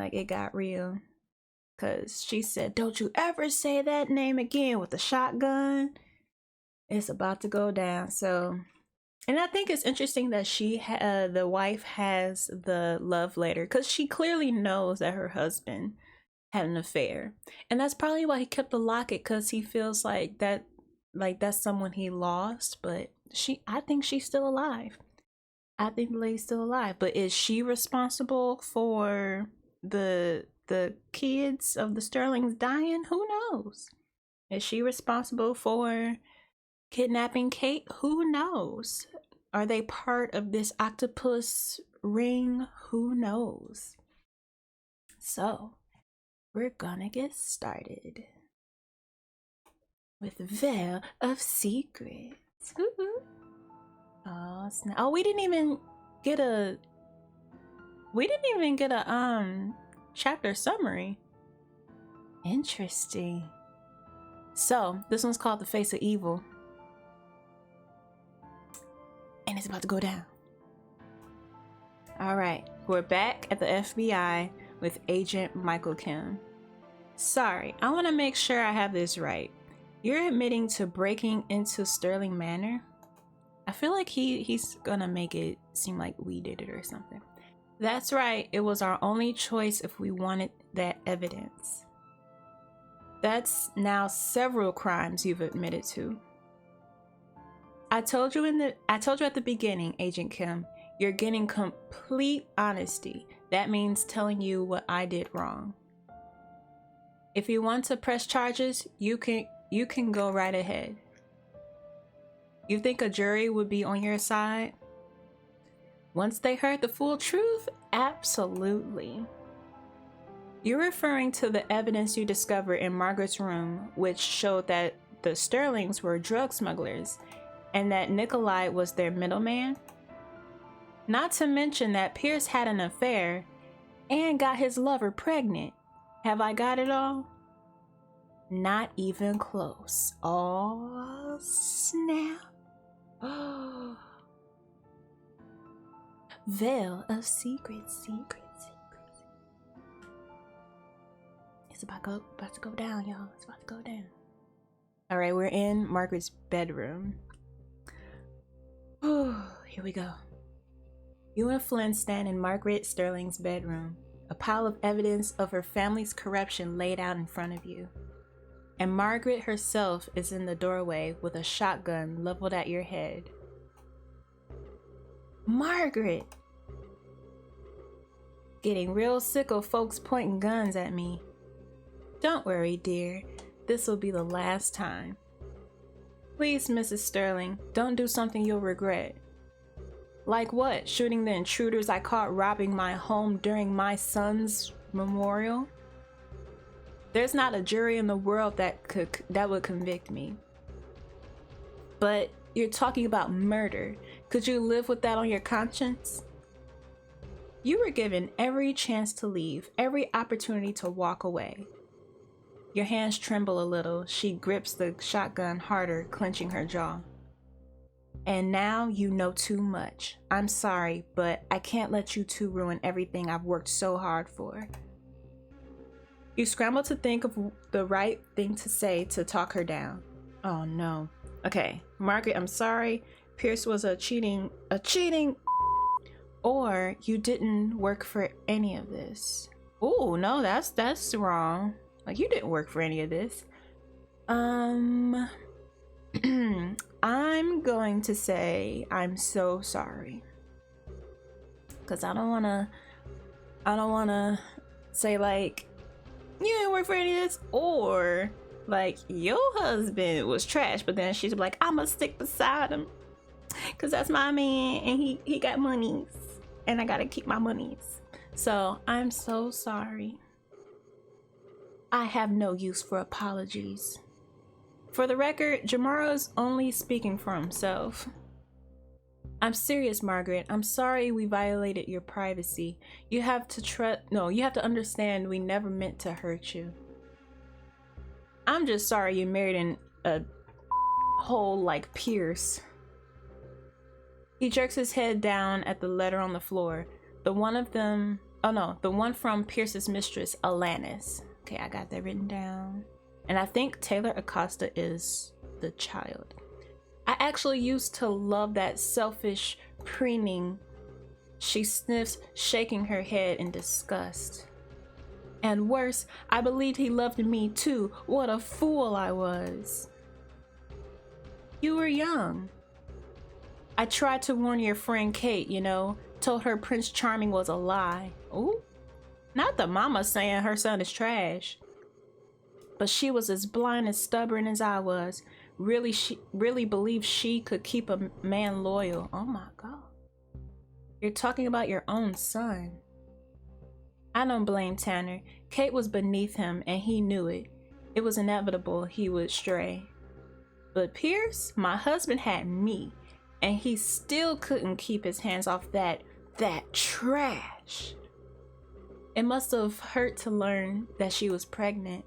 like it got real. Cause she said, "Don't you ever say that name again," with a shotgun. It's about to go down. So, and I think it's interesting that the wife has the love letter, because she clearly knows that her husband had an affair, and that's probably why he kept the locket, because he feels like that's someone he lost. But I think she's still alive. I think the lady's still alive. But is she responsible for the kids of the Sterlings dying? Who knows? Is she responsible for kidnapping Kate? Who knows? Are they part of this octopus ring? Who knows? So, we're gonna get started with Veil of Secrets. Oh, snap. Oh, we didn't even get a chapter summary. Interesting. So, this one's called The Face of Evil. And it's about to go down. Alright, we're back at the FBI with Agent Michael Kim. Sorry, I want to make sure I have this right. You're admitting to breaking into Sterling Manor? I feel like he's gonna make it seem like we did it or something. That's right, it was our only choice if we wanted that evidence. That's now several crimes you've admitted to. I told you at the beginning, Agent Kim, you're getting complete honesty. That means telling you what I did wrong. If you want to press charges, you can go right ahead. You think a jury would be on your side? Once they heard the full truth, absolutely. You're referring to the evidence you discovered in Margaret's room, which showed that the Sterlings were drug smugglers and that Nikolai was their middleman? Not to mention that Pierce had an affair and got his lover pregnant. Have I got it all? Not even close. Oh, snap. Oh. Veil of Secrets. It's about to go down, y'all. It's about to go down. All right, we're in Margaret's bedroom. Here we go. You and Flynn stand in Margaret Sterling's bedroom, a pile of evidence of her family's corruption laid out in front of you. And Margaret herself is in the doorway with a shotgun leveled at your head. Margaret! Getting real sick of folks pointing guns at me. Don't worry, dear. This will be the last time. Please, Mrs. Sterling, don't do something you'll regret. Like what? Shooting the intruders I caught robbing my home during my son's memorial? There's not a jury in the world that would convict me. But you're talking about murder. Could you live with that on your conscience? You were given every chance to leave, every opportunity to walk away. Your hands tremble a little. She grips the shotgun harder, clenching her jaw. And now you know too much. I'm sorry, but I can't let you two ruin everything I've worked so hard for. You scramble to think of the right thing to say to talk her down. Oh no. Okay, Margaret, I'm sorry. Pierce was a cheating, or you didn't work for any of this. Oh no, that's wrong. Like, you didn't work for any of this. I'm going to say I'm so sorry. Cause I don't wanna say like, you didn't work for any of this, or like your husband was trash, but then she's like, I'ma stick beside him cause that's my man and he got monies and I gotta keep my monies. So I'm so sorry. I have no use for apologies. For the record, Jamaro's only speaking for himself. I'm serious, Margaret. I'm sorry we violated your privacy. You have to understand we never meant to hurt you. I'm just sorry you married a hole like Pierce. He jerks his head down at the letter on the floor. The one of them Oh no, the one from Pierce's mistress, Alanis. Okay, I got that written down. And I think Taylor Acosta is the child. I actually used to love that selfish preening. She sniffs, shaking her head in disgust. And worse, I believed he loved me too. What a fool I was. You were young. I tried to warn your friend Kate, you know, told her Prince Charming was a lie. Ooh, not the mama saying her son is trash. But she was as blind and stubborn as I was. She really believed she could keep a man loyal. Oh my God. You're talking about your own son. I don't blame Tanner. Kate was beneath him and he knew it. It was inevitable he would stray. But Pierce, my husband, had me, and he still couldn't keep his hands off that trash. It must have hurt to learn that she was pregnant.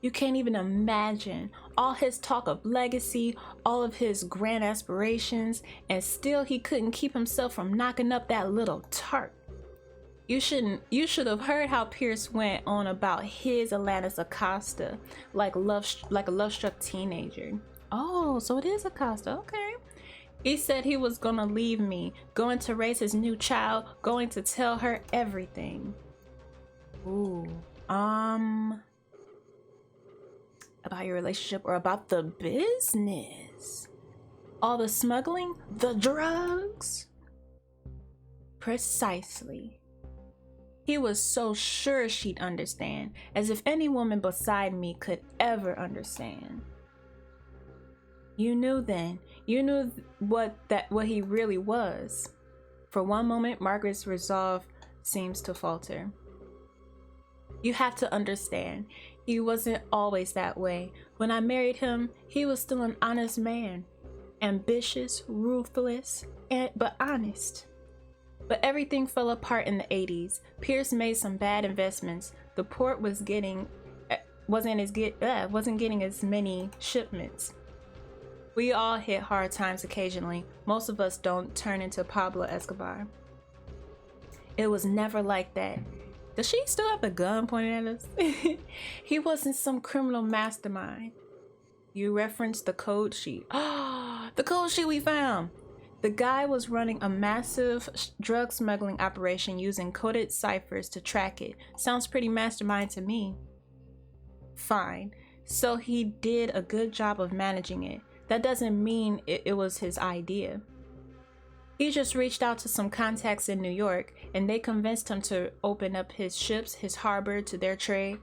You can't even imagine all his talk of legacy, all of his grand aspirations, and still he couldn't keep himself from knocking up that little tart. You should have heard how Pierce went on about his Alanis Acosta, like a love-struck teenager. Oh, so it is Acosta, okay. He said he was gonna leave me, going to raise his new child, going to tell her everything. Ooh, about your relationship or about the business? All the smuggling? The drugs? Precisely. He was so sure she'd understand, as if any woman beside me could ever understand. You knew then. You knew what he really was. For one moment, Margaret's resolve seems to falter. You have to understand. He wasn't always that way. When I married him, he was still an honest man. Ambitious, ruthless, but honest. But everything fell apart in the 80s. Pierce made some bad investments. The port wasn't getting as many shipments. We all hit hard times occasionally. Most of us don't turn into Pablo Escobar. It was never like that. Does she still have the gun pointed at us? He wasn't some criminal mastermind. You referenced the code sheet. The code sheet we found. The guy was running a massive drug smuggling operation using coded ciphers to track it. Sounds pretty mastermind to me. Fine. So he did a good job of managing it. That doesn't mean it was his idea. He just reached out to some contacts in New York, and they convinced him to open up his ships, his harbor, to their trade.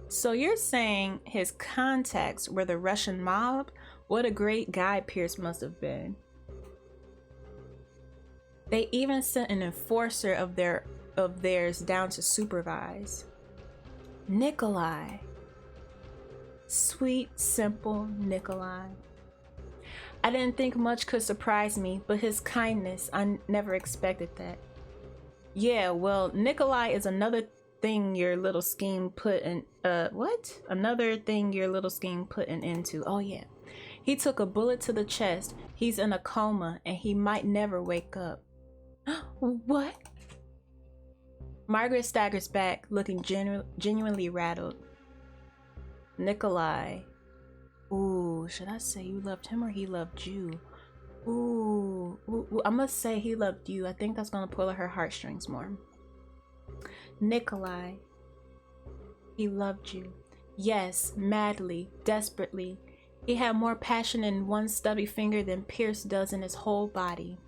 So you're saying his contacts were the Russian mob? What a great guy Pierce must have been. They even sent an enforcer of theirs down to supervise. Nikolai. Sweet, simple Nikolai. I didn't think much could surprise me, but his kindness, I never expected that. Yeah, well, Nikolai is another thing your little scheme put in, what? Another thing your little scheme put an end to. Oh yeah. He took a bullet to the chest. He's in a coma and he might never wake up. What? Margaret staggers back, looking genuinely rattled. Nikolai. Ooh, should I say you loved him or he loved you? Ooh, I must say he loved you. I think that's gonna pull at her heartstrings more. Nikolai. He loved you. Yes, madly, desperately. He had more passion in one stubby finger than Pierce does in his whole body.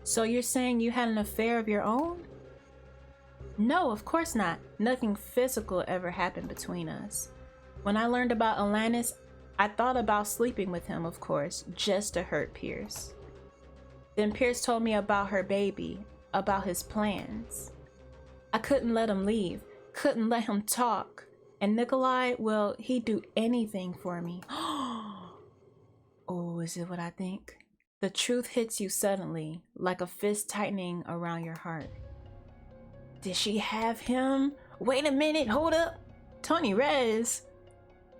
So you're saying you had an affair of your own? No, of course not. Nothing physical ever happened between us. When I learned about Alanis, I thought about sleeping with him, of course, just to hurt Pierce. Then Pierce told me about her baby, about his plans. I couldn't let him leave, couldn't let him talk. And Nikolai, well, he'd do anything for me. Oh, is it what I think? The truth hits you suddenly, like a fist tightening around your heart. Did she have him? Wait a minute, hold up. Toni Res.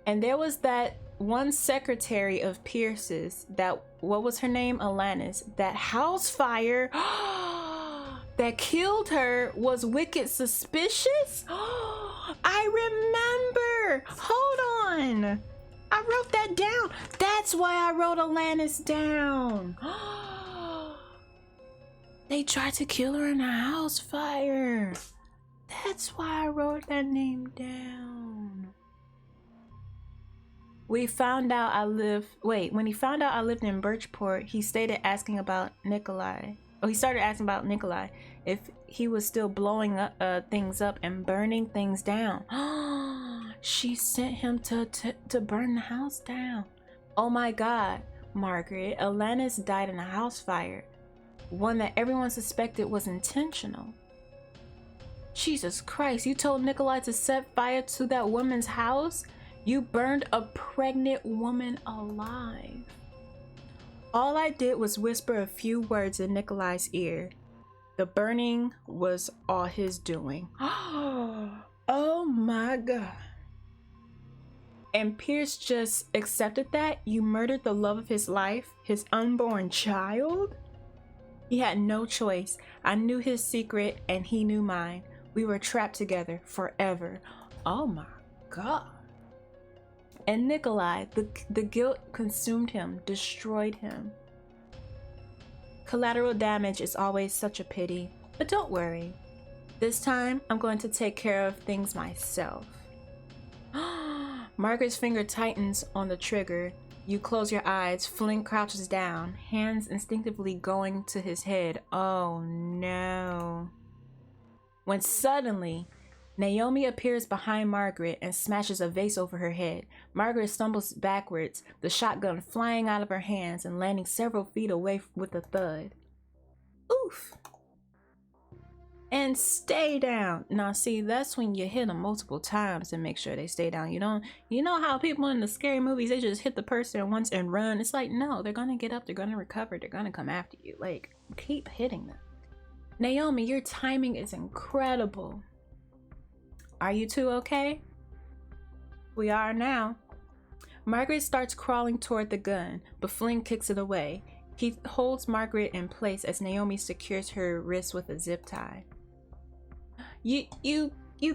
And there was that one secretary of Pierce's, that, what was her name? Alanis. That house fire. that killed her was wicked suspicious? I remember. Hold on. I wrote that down. That's why I wrote Alanis down. They tried to kill her in a house fire. That's why I wrote that name down. When he found out I lived in Birchport, he started asking about Nikolai. If he was still blowing up, things up and burning things down. She sent him to burn the house down. Oh my God, Margaret, Alanis died in a house fire. One that everyone suspected was intentional. Jesus Christ, you told Nikolai to set fire to that woman's house? You burned a pregnant woman alive. All I did was whisper a few words in Nikolai's ear. The burning was all his doing. Oh my God. And Pierce just accepted that you murdered the love of his life, his unborn child? He had no choice. I knew his secret and he knew mine. We were trapped together forever. Oh my God. And Nikolai, the guilt consumed him, destroyed him. Collateral damage is always such a pity, but don't worry. This time, I'm going to take care of things myself. Margaret's finger tightens on the trigger. You close your eyes. Flint crouches down, hands instinctively going to his head. Oh no. When suddenly, Naomi appears behind Margaret and smashes a vase over her head. Margaret stumbles backwards, the shotgun flying out of her hands and landing several feet away with a thud. Oof. And stay down. Now see, that's when you hit them multiple times and make sure they stay down. You know how people in the scary movies, they just hit the person once and run. It's like, no, they're gonna get up, they're gonna recover, they're gonna come after you. Like, keep hitting them. Naomi, your timing is incredible. Are you two okay? We are now. Margaret starts crawling toward the gun, but Flynn kicks it away. He holds Margaret in place as Naomi secures her wrist with a zip tie. You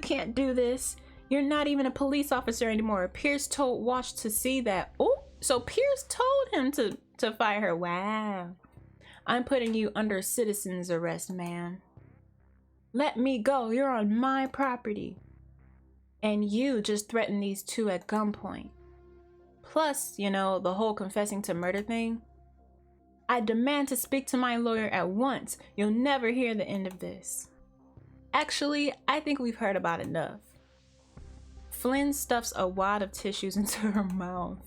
can't do this. You're not even a police officer anymore. Pierce told Watch to see that. Oh, so Pierce told him to fire her. Wow. I'm putting you under citizen's arrest, man. Let me go. You're on my property. And you just threatened these two at gunpoint. Plus, you know, the whole confessing to murder thing. I demand to speak to my lawyer at once. You'll never hear the end of this. Actually, I think we've heard about enough. Flynn stuffs a wad of tissues into her mouth.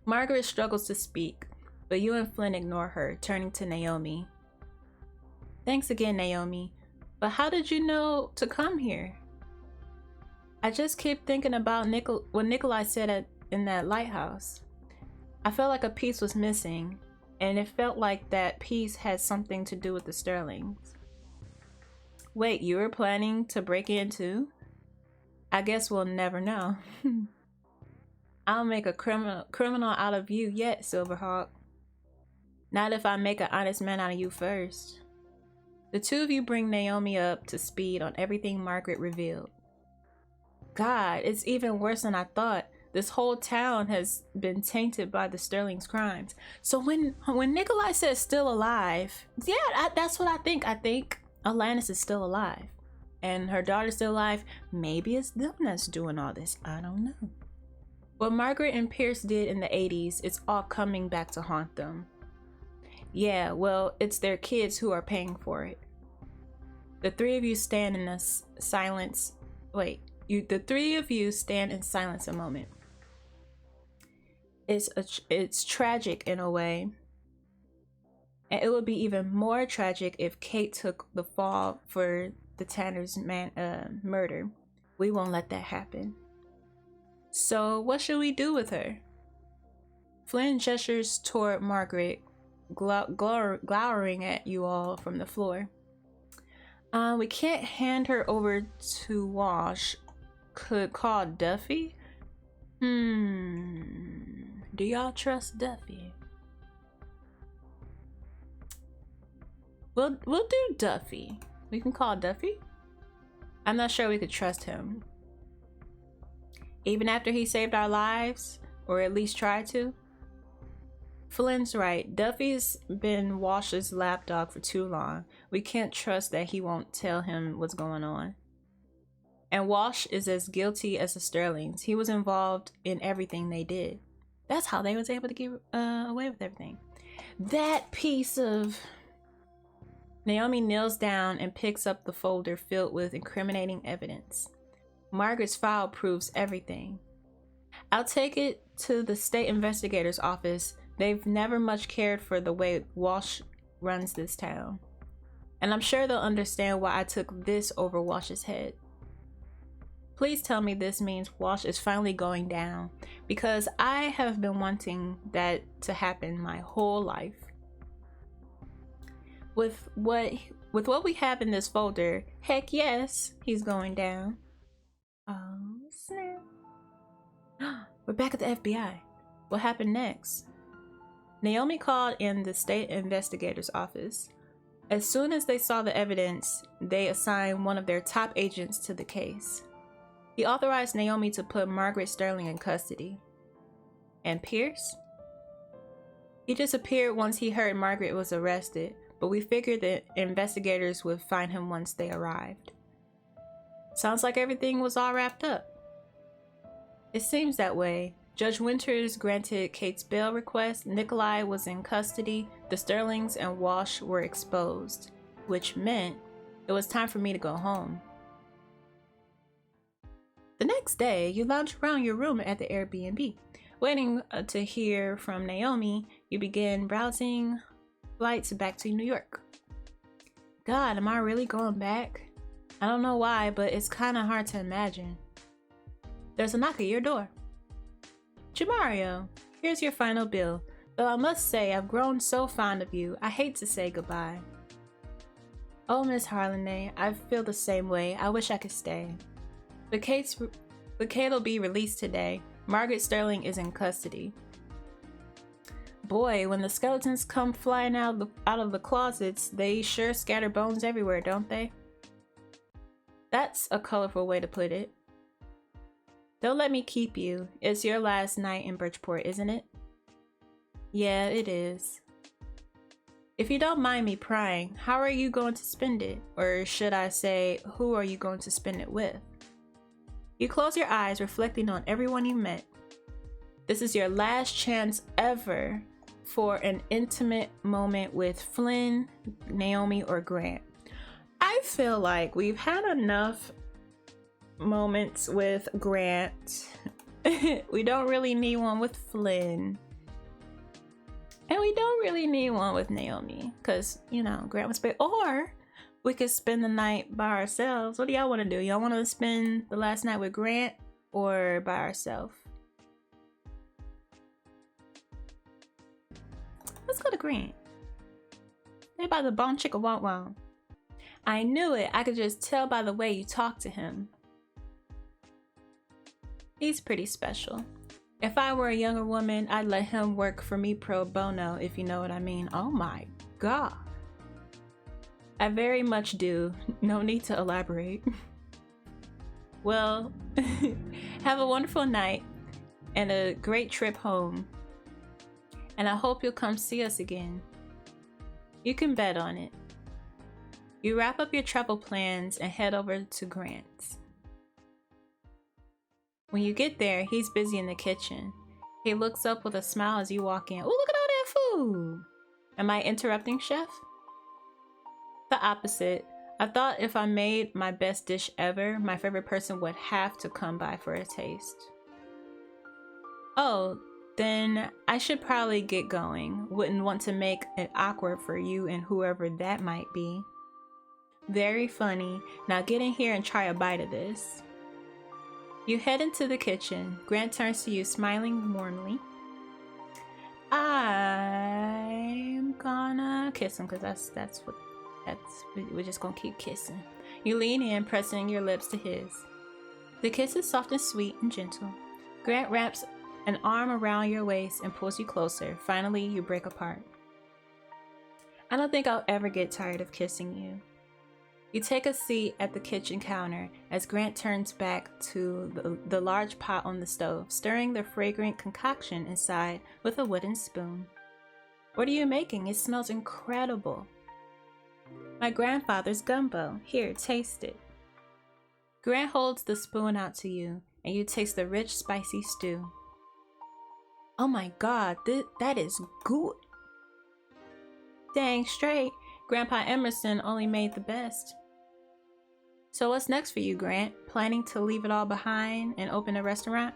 Margaret struggles to speak, but you and Flynn ignore her, turning to Naomi. Thanks again, Naomi. But how did you know to come here? I just keep thinking about what Nikolai said in that lighthouse. I felt like a piece was missing, and it felt like that piece had something to do with the Sterlings. Wait, you were planning to break in too? I guess we'll never know. I'll make a criminal out of you yet, Silverhawk. Not if I make an honest man out of you first. The two of you bring Naomi up to speed on everything Margaret revealed. God, it's even worse than I thought. This whole town has been tainted by the Sterling's crimes. So when Nikolai says still alive, yeah, that's what I think. I think Alanis is still alive. And her daughter's still alive. Maybe it's them that's doing all this. I don't know. What Margaret and Pierce did in the 80s, it's all coming back to haunt them. Yeah, well, it's their kids who are paying for it. The three of you stand in silence. The three of you stand in silence a moment. It's tragic in a way. And it would be even more tragic if Kate took the fall for the Tanner's murder. We won't let that happen. So what should we do with her? Flynn gestures toward Margaret, glowering at you all from the floor. We can't hand her over to Wash. Could call Duffy? Do y'all trust Duffy? We'll do Duffy. We can call Duffy? I'm not sure we could trust him. Even after he saved our lives, or at least tried to? Flynn's right. Duffy's been Walsh's lapdog for too long. We can't trust that he won't tell him what's going on. And Walsh is as guilty as the Sterlings. He was involved in everything they did. That's how they was able to get away with everything. That piece of... Naomi kneels down and picks up the folder filled with incriminating evidence. Margaret's file proves everything. I'll take it to the state investigator's office. They've never much cared for the way Walsh runs this town. And I'm sure they'll understand why I took this over Walsh's head. Please tell me this means Walsh is finally going down, because I have been wanting that to happen my whole life. With what we have in this folder, heck yes, he's going down. Oh snap. We're back at the FBI. What happened next? Naomi called in the state investigator's office. As soon as they saw the evidence, they assigned one of their top agents to the case. He authorized Naomi to put Margaret Sterling in custody. And Pierce? He disappeared once he heard Margaret was arrested, but we figured that investigators would find him once they arrived. Sounds like everything was all wrapped up. It seems that way. Judge Winters granted Kate's bail request, Nikolai was in custody, the Sterlings and Walsh were exposed, which meant it was time for me to go home. The next day, you lounge around your room at the Airbnb. Waiting to hear from Naomi, you begin browsing flights back to New York. God, am I really going back? I don't know why, but it's kind of hard to imagine. There's a knock at your door. Jamario, here's your final bill. Though I must say, I've grown so fond of you, I hate to say goodbye. Oh, Miss Harlanay, I feel the same way. I wish I could stay. The case will be released today. Margaret Sterling is in custody. Boy, when the skeletons come flying out of the closets, they sure scatter bones everywhere, don't they? That's a colorful way to put it. They'll let me keep you. It's your last night in Birchport, isn't it? Yeah, it is. If you don't mind me prying, how are you going to spend it? Or should I say, who are you going to spend it with? You close your eyes, reflecting on everyone you met. This is your last chance ever for an intimate moment with Flynn, Naomi, or Grant. I feel like we've had enough moments with Grant. We don't really need one with Flynn. And we don't really need one with Naomi. Because, you know, Grant was big. Or we could spend the night by ourselves. What do y'all want to do? Y'all want to spend the last night with Grant or by ourselves? Let's go to Grant. They by the bone chicka won't won't. I knew it. I could just tell by the way you talk to him. He's pretty special. If I were a younger woman, I'd let him work for me pro bono, if you know what I mean. Oh my God. I very much do. No need to elaborate. Well, have a wonderful night and a great trip home. And I hope you'll come see us again. You can bet on it. You wrap up your travel plans and head over to Grant's. When you get there, he's busy in the kitchen. He looks up with a smile as you walk in. Oh, look at all that food! Am I interrupting, chef? The opposite. I thought if I made my best dish ever, my favorite person would have to come by for a taste. Oh, then I should probably get going. Wouldn't want to make it awkward for you and whoever that might be. Very funny. Now get in here and try a bite of this. You head into the kitchen. Grant turns to you, smiling warmly. I'm gonna kiss him, because we're just gonna keep kissing. You lean in, pressing your lips to his. The kiss is soft and sweet and gentle. Grant wraps an arm around your waist and pulls you closer. Finally, you break apart. I don't think I'll ever get tired of kissing you. You take a seat at the kitchen counter as Grant turns back to the large pot on the stove, stirring the fragrant concoction inside with a wooden spoon. What are you making? It smells incredible. My grandfather's gumbo. Here, taste it. Grant holds the spoon out to you, and you taste the rich, spicy stew. Oh my god, that is good. Dang straight, Grandpa Emerson only made the best. So what's next for you, Grant? Planning to leave it all behind and open a restaurant?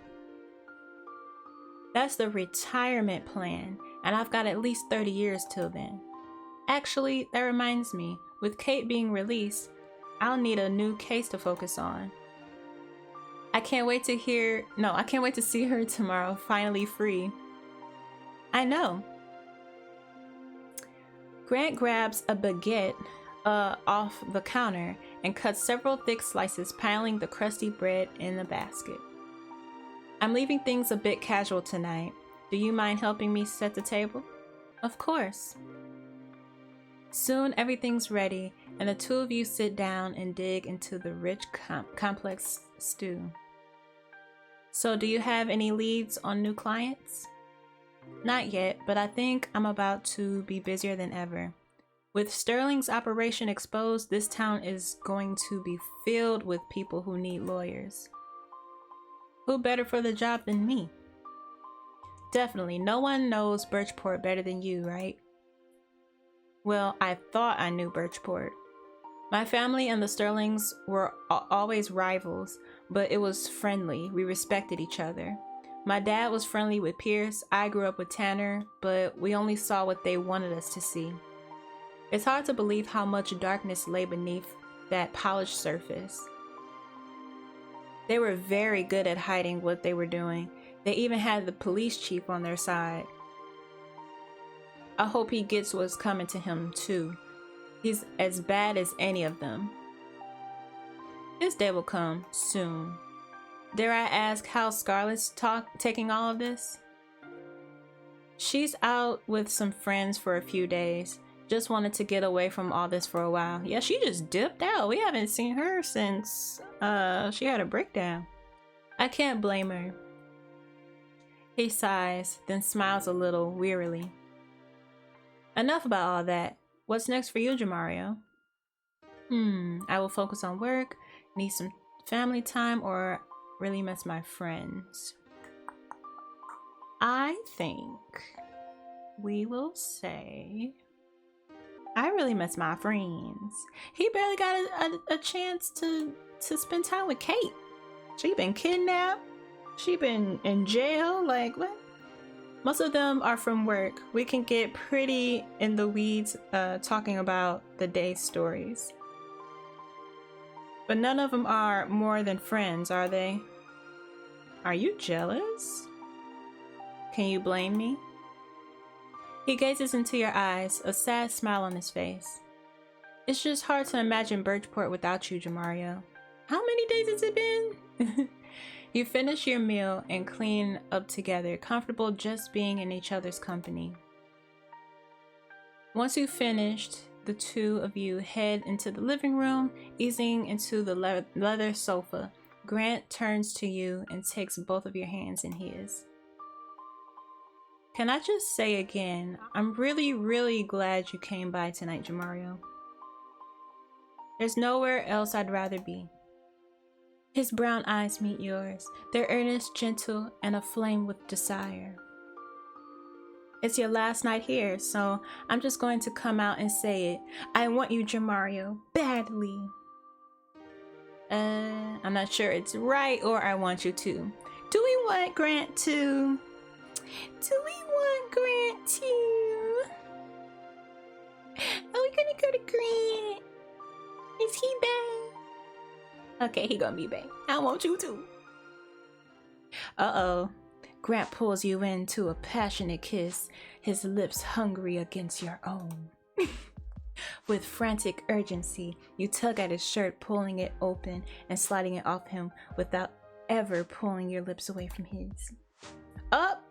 That's the retirement plan, and I've got at least 30 years till then. Actually, that reminds me, with Kate being released, I'll need a new case to focus on. I can't wait to see her tomorrow, finally free. I know. Grant grabs a baguette off the counter and cuts several thick slices, piling the crusty bread in the basket. I'm leaving things a bit casual tonight. Do you mind helping me set the table? Of course. Soon everything's ready, and the two of you sit down and dig into the rich, complex stew. So do you have any leads on new clients? Not yet, but I think I'm about to be busier than ever. With Sterling's operation exposed, this town is going to be filled with people who need lawyers. Who better for the job than me? Definitely, no one knows Birchport better than you, right? Well, I thought I knew Birchport. My family and the Sterlings were always rivals, but it was friendly. We respected each other. My dad was friendly with Pierce. I grew up with Tanner, but we only saw what they wanted us to see. It's hard to believe how much darkness lay beneath that polished surface. They were very good at hiding what they were doing. They even had the police chief on their side. I hope he gets what's coming to him too. He's as bad as any of them. His day will come soon. Dare I ask how Scarlett's taking all of this? She's out with some friends for a few days. Just wanted to get away from all this for a while. Yeah, she just dipped out. We haven't seen her since she had a breakdown. I can't blame her. He sighs, then smiles a little wearily. Enough about all that. What's next for you, Jamario? I will focus on work, need some family time, or really miss my friends. I think we will say I really miss my friends. He barely got a chance to spend time with Kate. She been kidnapped. She been in jail. Like, what? Most of them are from work. We can get pretty in the weeds talking about the day's stories. But none of them are more than friends, are they? Are you jealous? Can you blame me? He gazes into your eyes, a sad smile on his face. It's just hard to imagine Birchport without you, Jamario. How many days has it been? You finish your meal and clean up together, comfortable just being in each other's company. Once you've finished, the two of you head into the living room, easing into the leather sofa. Grant turns to you and takes both of your hands in his. Can I just say again, I'm really, really glad you came by tonight, Jamario. There's nowhere else I'd rather be. His brown eyes meet yours. They're earnest, gentle, and aflame with desire. It's your last night here, so I'm just going to come out and say it. I want you, Jamario, badly. I'm not sure it's right or I want you to. Do we want Grant to? Do we want Grant to? Are we gonna go to Grant? Is he bad? Okay, he gonna be bad. I want you to. Uh-oh. Grant pulls you into a passionate kiss, his lips hungry against your own. With frantic urgency, you tug at his shirt, pulling it open and sliding it off him without ever pulling your lips away from his. Up!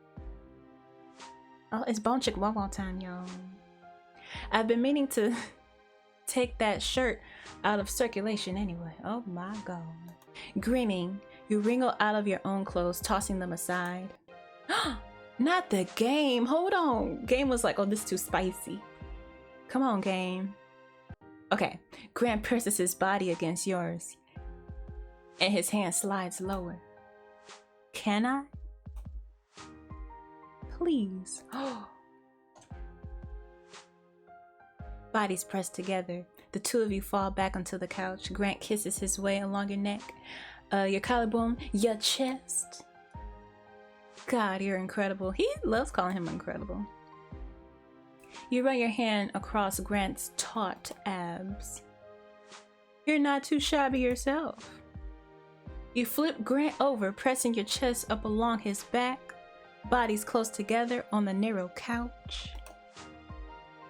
Oh, it's Bone Chick Wow Wow time, y'all. I've been meaning to take that shirt out of circulation anyway. Oh my god. Grinning, you wriggle out of your own clothes, tossing them aside. Not the game. Hold on. Game was like, oh, this is too spicy. Come on, game. Okay. Grant presses his body against yours, and his hand slides lower. Can I? Please. Bodies pressed together. The two of you fall back onto the couch. Grant kisses his way along your neck, your collarbone, your chest. God, you're incredible. He loves calling him incredible. You run your hand across Grant's taut abs. You're not too shabby yourself. You flip Grant over, pressing your chest up along his back, bodies close together on the narrow couch.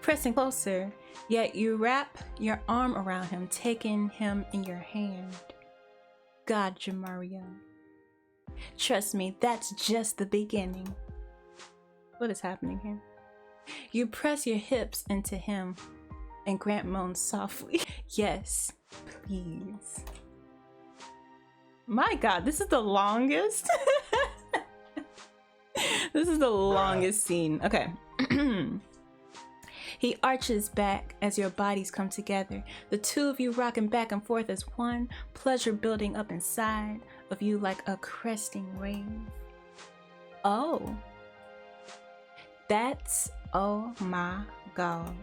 Pressing closer, yet you wrap your arm around him, taking him in your hand. God, Jamario. Trust me, that's just the beginning. What is happening here? You press your hips into him, and Grant moans softly. Yes, please. My god, this is the longest. This is the longest scene. Okay. He arches back as your bodies come together. The two of you rocking back and forth as one, pleasure building up inside of you like a cresting wave. Oh. That's, oh my god.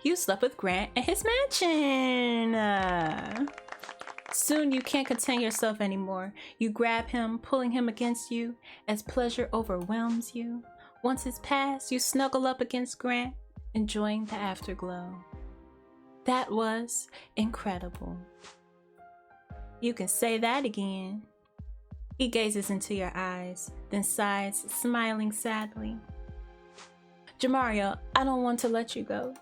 You slept with Grant in his mansion. Soon you can't contain yourself anymore. You grab him, pulling him against you as pleasure overwhelms you. Once it's past, you snuggle up against Grant, enjoying the afterglow. That was incredible. You can say that again. He gazes into your eyes, then sighs, smiling sadly. Jamario, I don't want to let you go.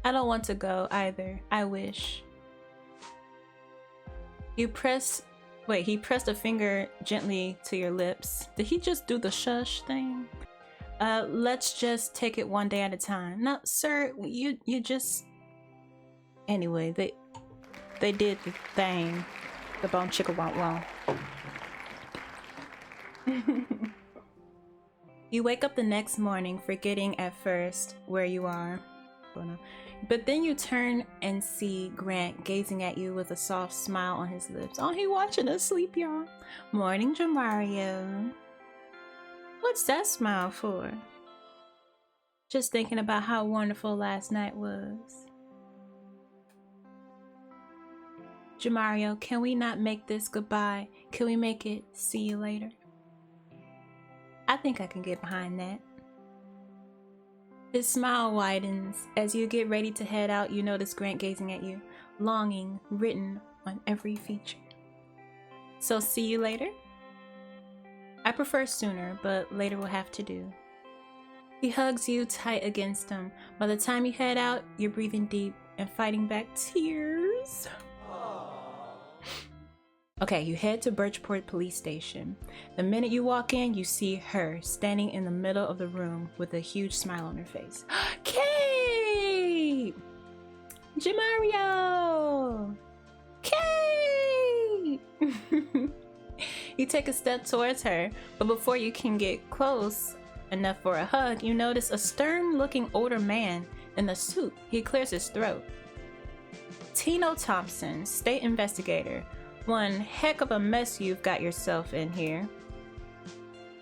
I don't want to go either. I wish. He pressed a finger gently to your lips. Did he just do the shush thing? Let's just take it one day at a time. No, sir, you just... Anyway, they did the thing. The bone chicka won't wow. You wake up the next morning, forgetting at first where you are. But then you turn and see Grant gazing at you with a soft smile on his lips. Oh, he watching us sleep, y'all. Morning, Jamario. What's that smile for? Just thinking about how wonderful last night was. Jamario, can we not make this goodbye? Can we make it see you later? I think I can get behind that. His smile widens. As you get ready to head out, you notice Grant gazing at you, longing written on every feature. So see you later? I prefer sooner, but later will have to do. He hugs you tight against him. By the time you head out, you're breathing deep and fighting back tears. Okay, you head to Birchport police station. The minute you walk in, you see her standing in the middle of the room with a huge smile on her face. Kate! Jamario! Kate! You take a step towards her, but before you can get close enough for a hug, you notice a stern-looking older man in a suit. He clears his throat. Tino Thompson, state investigator. One heck of a mess you've got yourself in here.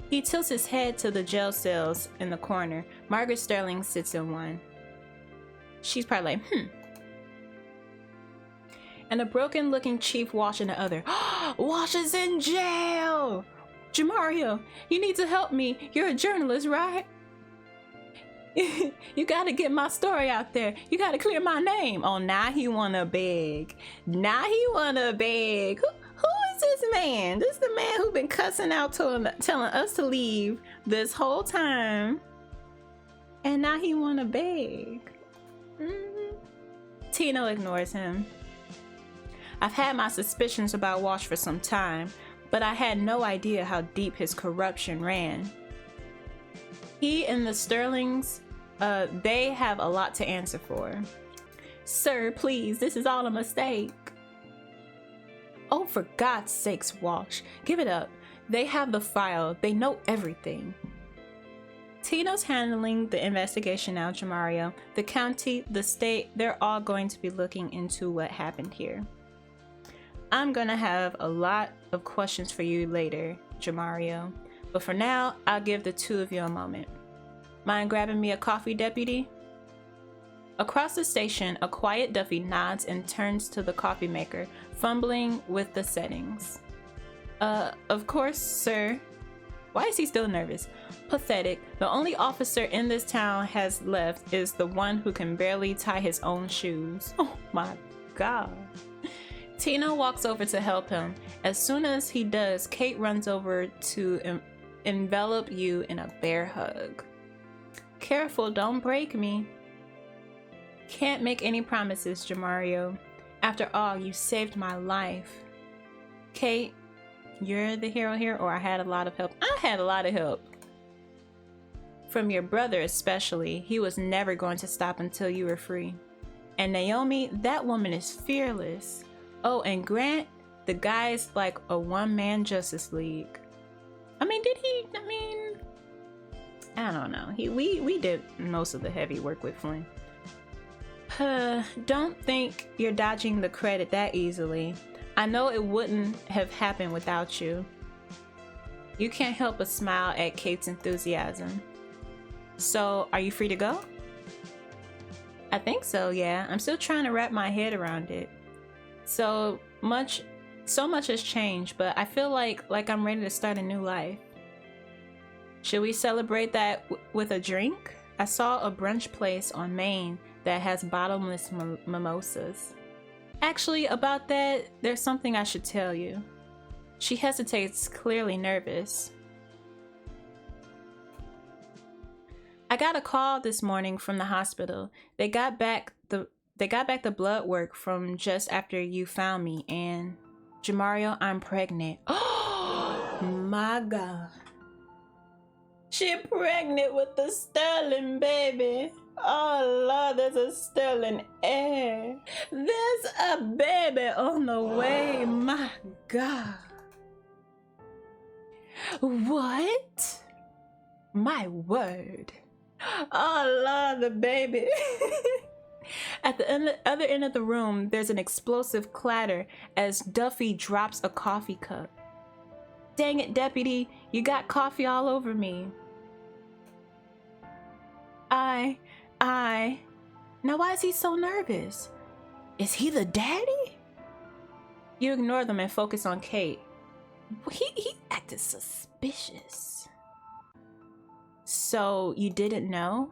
He tilts his head to the jail cells in the corner. Margaret Sterling sits in one. She's probably like, And a broken-looking Chief Walsh in the other. Walsh is in jail! Jamario, you need to help me. You're a journalist, right? You gotta get my story out there. You gotta clear my name. Oh, now he wanna beg. Now he wanna beg. Who is this man? This is the man who been cussing out telling us to leave this whole time. And now he wanna beg. Tino ignores him. I've had my suspicions about Walsh for some time, but I had no idea how deep his corruption ran. He and the Sterlings They have a lot to answer for. Sir, please, this is all a mistake. Oh, for God's sakes, Walsh, give it up. They have the file. They know everything. Tino's handling the investigation now, Jamario. The county, the state, they're all going to be looking into what happened here. I'm gonna have a lot of questions for you later, Jamario. But for now, I'll give the two of you a moment. Mind grabbing me a coffee, deputy? Across the station, a quiet Duffy nods and turns to the coffee maker, fumbling with the settings. Of course, sir. Why is he still nervous? Pathetic. The only officer in this town has left is the one who can barely tie his own shoes. Oh my God. Tino walks over to help him. As soon as he does, Kate runs over to envelop you in a bear hug. Careful, don't break me. Can't make any promises, Jamario. After all, you saved my life. Kate, you're the hero here, or I had a lot of help? I had a lot of help. From your brother especially. He was never going to stop until you were free. And Naomi, that woman is fearless. Oh, and Grant, the guy's like a one-man Justice League. I mean, I don't know. We did most of the heavy work with Flynn. Don't think you're dodging the credit that easily. I know it wouldn't have happened without you. You can't help but smile at Kate's enthusiasm. So, are you free to go? I think so, yeah. I'm still trying to wrap my head around it. So much has changed, but I feel like I'm ready to start a new life. Should we celebrate that with a drink? I saw a brunch place on Main that has bottomless mimosas. Actually, about that, there's something I should tell you. She hesitates, clearly nervous. I got a call this morning from the hospital. They got back the blood work from just after you found me, and Jamario, I'm pregnant. Oh my God. She pregnant with the Sterling baby. Oh Lord, there's a Sterling heir. There's a baby on the way. My God. What? My word. Oh Lord, the baby. At the other end of the room, there's an explosive clatter as Duffy drops a coffee cup. Dang it, deputy, you got coffee all over me. Now why is he so nervous? Is he the daddy? You ignore them and focus on Kate. He acted suspicious. So you didn't know?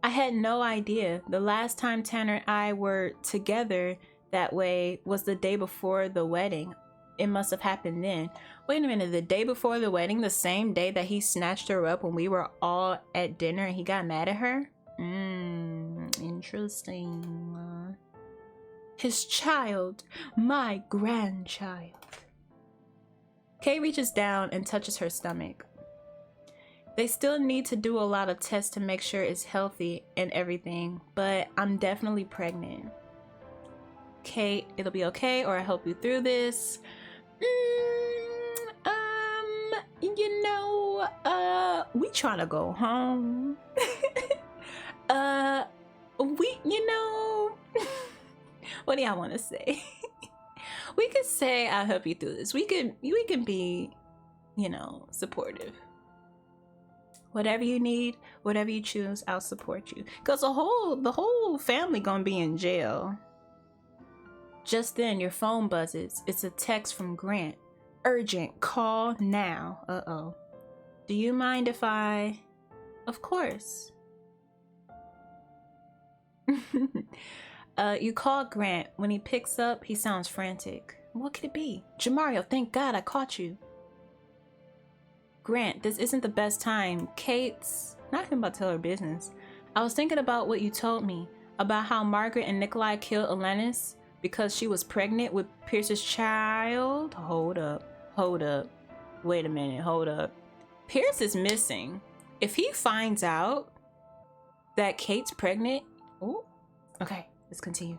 I had no idea. The last time Tanner and I were together that way was the day before the wedding. It must have happened then. Wait a minute, the day before the wedding, the same day that he snatched her up when we were all at dinner and he got mad at her? Interesting. His child, my grandchild. Kay reaches down and touches her stomach. They still need to do a lot of tests to make sure it's healthy and everything, but I'm definitely pregnant. Kate, it'll be okay, or I'll help you through this. We trying to go home. What do y'all want to say? We could say I'll help you through this. We can be, supportive. Whatever you need, whatever you choose, I'll support you. Cause the whole family gonna be in jail. Just then, your phone buzzes. It's a text from Grant. Urgent, call now. Uh-oh. Do you mind if I... Of course. You call Grant. When he picks up, he sounds frantic. What could it be? Jamario, thank God I caught you. Grant, this isn't the best time. Kate's... Not him about to tell her business. I was thinking about what you told me. About how Margaret and Nikolai killed Elenis because she was pregnant with Pierce's child. Hold up. Wait a minute, hold up. Pierce is missing. If he finds out, that Kate's pregnant? Oh, okay, let's continue.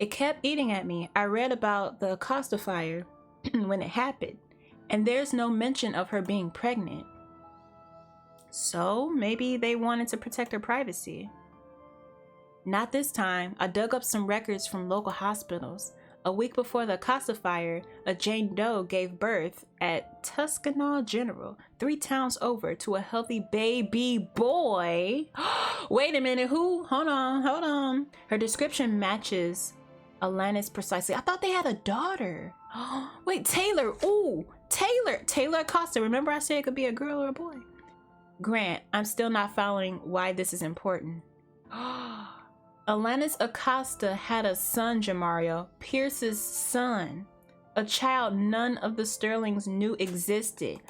It kept eating at me. I read about the Acosta fire when it happened, and there's no mention of her being pregnant. So maybe they wanted to protect her privacy. Not this time. I dug up some records from local hospitals. A week before the Acosta fire, a Jane Doe gave birth at Tuscanal General, 3 towns over, to a healthy baby boy. Wait a minute, who? Hold on. Her description matches Alanis precisely. I thought they had a daughter. Wait, Taylor. Ooh, Taylor Acosta. Remember I said it could be a girl or a boy? Grant, I'm still not following why this is important. Alanis Acosta had a son, Jamario, Pierce's son, a child none of the Sterlings knew existed.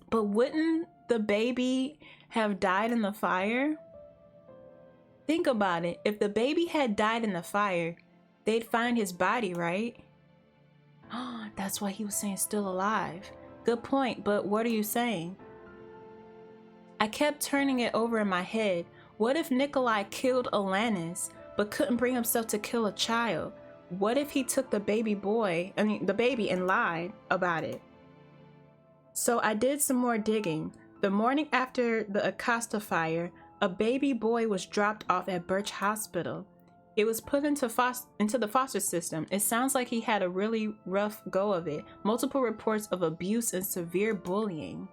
But wouldn't the baby have died in the fire? Think about it. If the baby had died in the fire, they'd find his body, right? That's why he was saying still alive. Good point, but what are you saying? I kept turning it over in my head. What if Nikolai killed Alanis, but couldn't bring himself to kill a child? What if he took the baby and lied about it? So I did some more digging. The morning after the Acosta fire, a baby boy was dropped off at Birch Hospital. It was put into the foster system. It sounds like he had a really rough go of it. Multiple reports of abuse and severe bullying.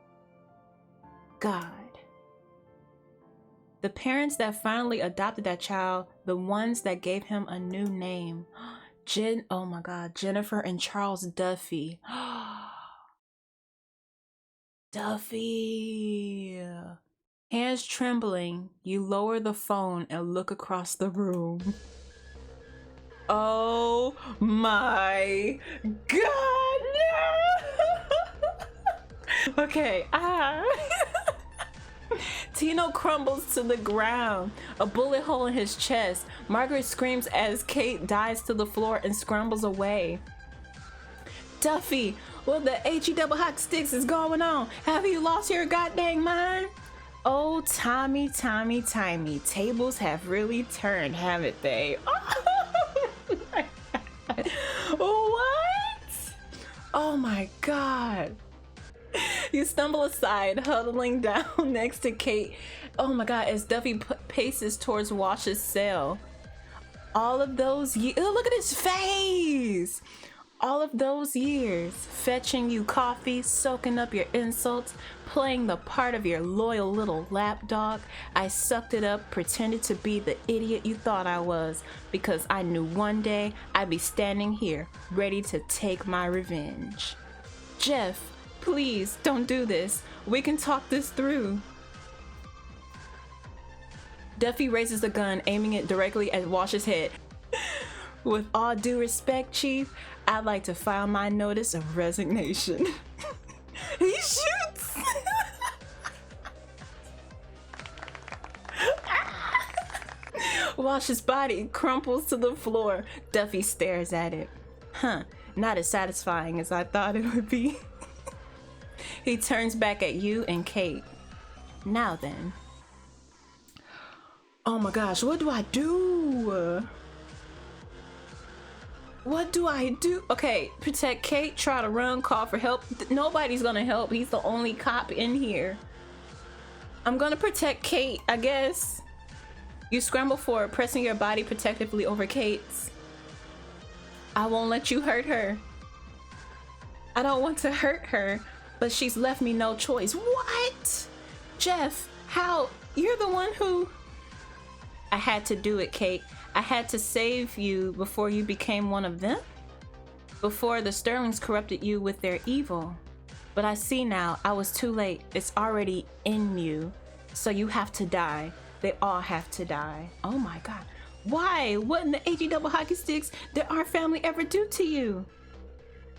God. The parents that finally adopted that child, the ones that gave him a new name. Oh my God, Jennifer and Charles Duffy. Duffy. Hands trembling, you lower the phone and look across the room. Oh my God, no! Okay, Tino crumbles to the ground, a bullet hole in his chest. Margaret screams as Kate dives to the floor and scrambles away. Duffy, what the HE double hot sticks is going on? Have you lost your goddamn mind? Oh, Tommy, tables have really turned, haven't they? Oh my God. What? Oh my God. You stumble aside, huddling down next to Kate. Oh my God, as Duffy paces towards Wash's cell. All of those years, look at his face. All of those years, fetching you coffee, soaking up your insults, playing the part of your loyal little lapdog. I sucked it up, pretended to be the idiot you thought I was, because I knew one day I'd be standing here, ready to take my revenge. Jeff, please don't do this. We can talk this through. Duffy raises the gun, aiming it directly at Wash's head. With all due respect, Chief, I'd like to file my notice of resignation. He shoots! Wash's body crumples to the floor. Duffy stares at it. Not as satisfying as I thought it would be. He turns back at you and Kate. Now then. Oh my gosh, what do I do? What do I do? Okay, protect Kate, try to run, call for help. Nobody's gonna help. He's the only cop in here. I'm gonna protect Kate, I guess. You scramble forward, pressing your body protectively over Kate's. I won't let you hurt her. I don't want to hurt her, but she's left me no choice. What? Jeff, how? You're the one who... I had to do it, Kate. I had to save you before you became one of them? Before the Sterlings corrupted you with their evil. But I see now, I was too late. It's already in you. So you have to die. They all have to die. Oh my God. Why? What in the AG double hockey sticks did our family ever do to you?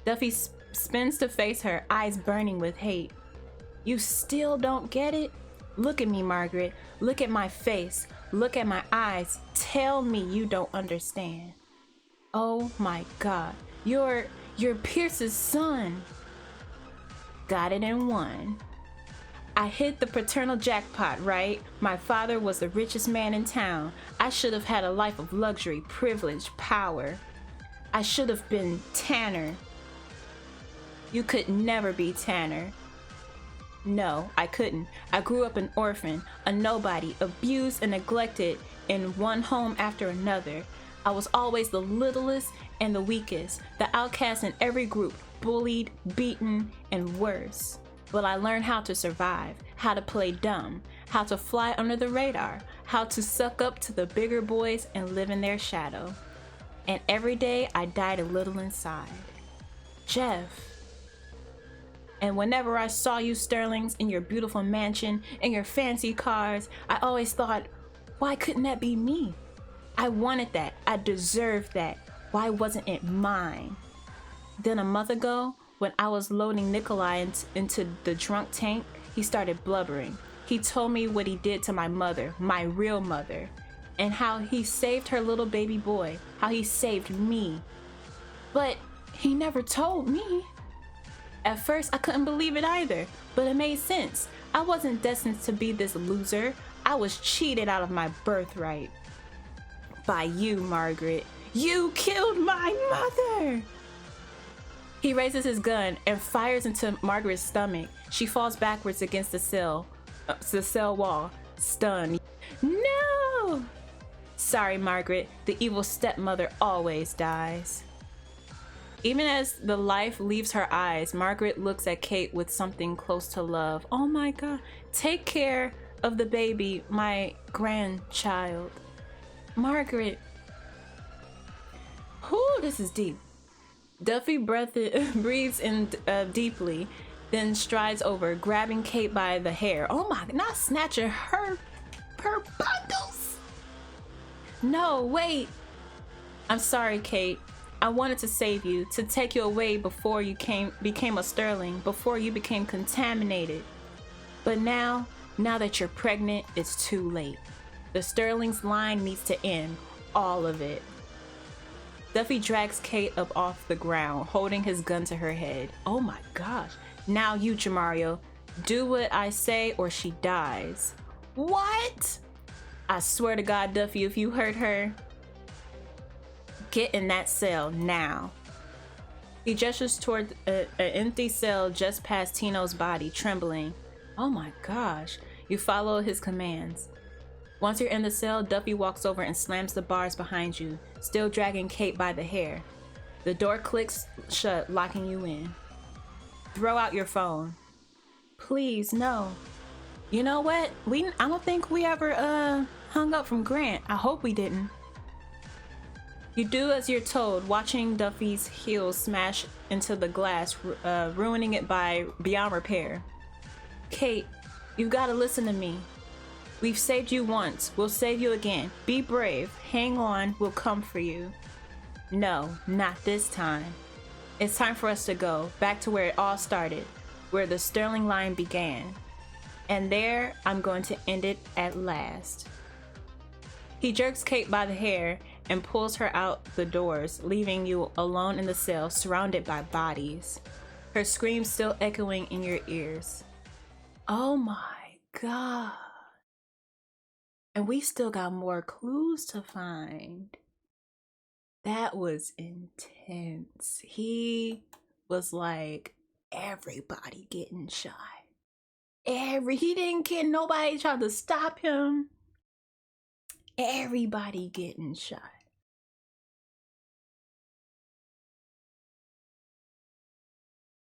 Duffy spins to face her, eyes burning with hate. You still don't get it? Look at me, Margaret. Look at my face. Look at my eyes. Tell me you don't understand. Oh my God. You're Pierce's son. Got it in one. I hit the paternal jackpot, right? My father was the richest man in town. I should have had a life of luxury, privilege, power. I should have been Tanner. You could never be Tanner. No, I couldn't. I grew up an orphan, a nobody, abused and neglected in one home after another. I was always the littlest and the weakest, the outcast in every group, bullied, beaten, and worse. But I learned how to survive, how to play dumb, how to fly under the radar, how to suck up to the bigger boys and live in their shadow. And every day I died a little inside. Jeff. And whenever I saw you Sterlings in your beautiful mansion and your fancy cars, I always thought, why couldn't that be me? I wanted that. I deserved that. Why wasn't it mine? Then a month ago, when I was loading Nikolai into the drunk tank, he started blubbering. He told me what he did to my mother, my real mother, and how he saved her little baby boy, how he saved me. But he never told me. At first, I couldn't believe it either, but it made sense. I wasn't destined to be this loser. I was cheated out of my birthright. By you, Margaret. You killed my mother! He raises his gun and fires into Margaret's stomach. She falls backwards against the cell wall, stunned. No! Sorry, Margaret. The evil stepmother always dies. Even as the life leaves her eyes, Margaret looks at Kate with something close to love. Oh my God. Take care of the baby, my grandchild. Margaret. Whew, this is deep. Duffy breathes in deeply, then strides over, grabbing Kate by the hair. Oh my, not snatching her bundles. No, wait. I'm sorry, Kate. I wanted to save you, to take you away before you became a Sterling, before you became contaminated. But now that you're pregnant, it's too late. The Sterling's line needs to end, all of it. Duffy drags Kate up off the ground, holding his gun to her head. Oh my gosh. Now you, Jamario, do what I say or she dies. What? I swear to God, Duffy, if you hurt her, get in that cell now. He gestures toward an empty cell just past Tino's body, trembling. Oh my gosh. You follow his commands. Once you're in the cell, Duffy walks over and slams the bars behind you, still dragging Kate by the hair. The door clicks shut, locking you in. Throw out your phone. Please, no. You know what? I don't think we ever hung up from Grant. I hope we didn't. You do as you're told, watching Duffy's heels smash into the glass, ruining it beyond repair. Kate, you've got to listen to me. We've saved you once. We'll save you again. Be brave. Hang on. We'll come for you. No, not this time. It's time for us to go back to where it all started, where the Sterling line began. And there, I'm going to end it at last. He jerks Kate by the hair and pulls her out the doors, leaving you alone in the cell, surrounded by bodies. Her screams still echoing in your ears. Oh my God. And we still got more clues to find. That was intense. He was like, everybody getting shot. He didn't get nobody trying to stop him. Everybody getting shot.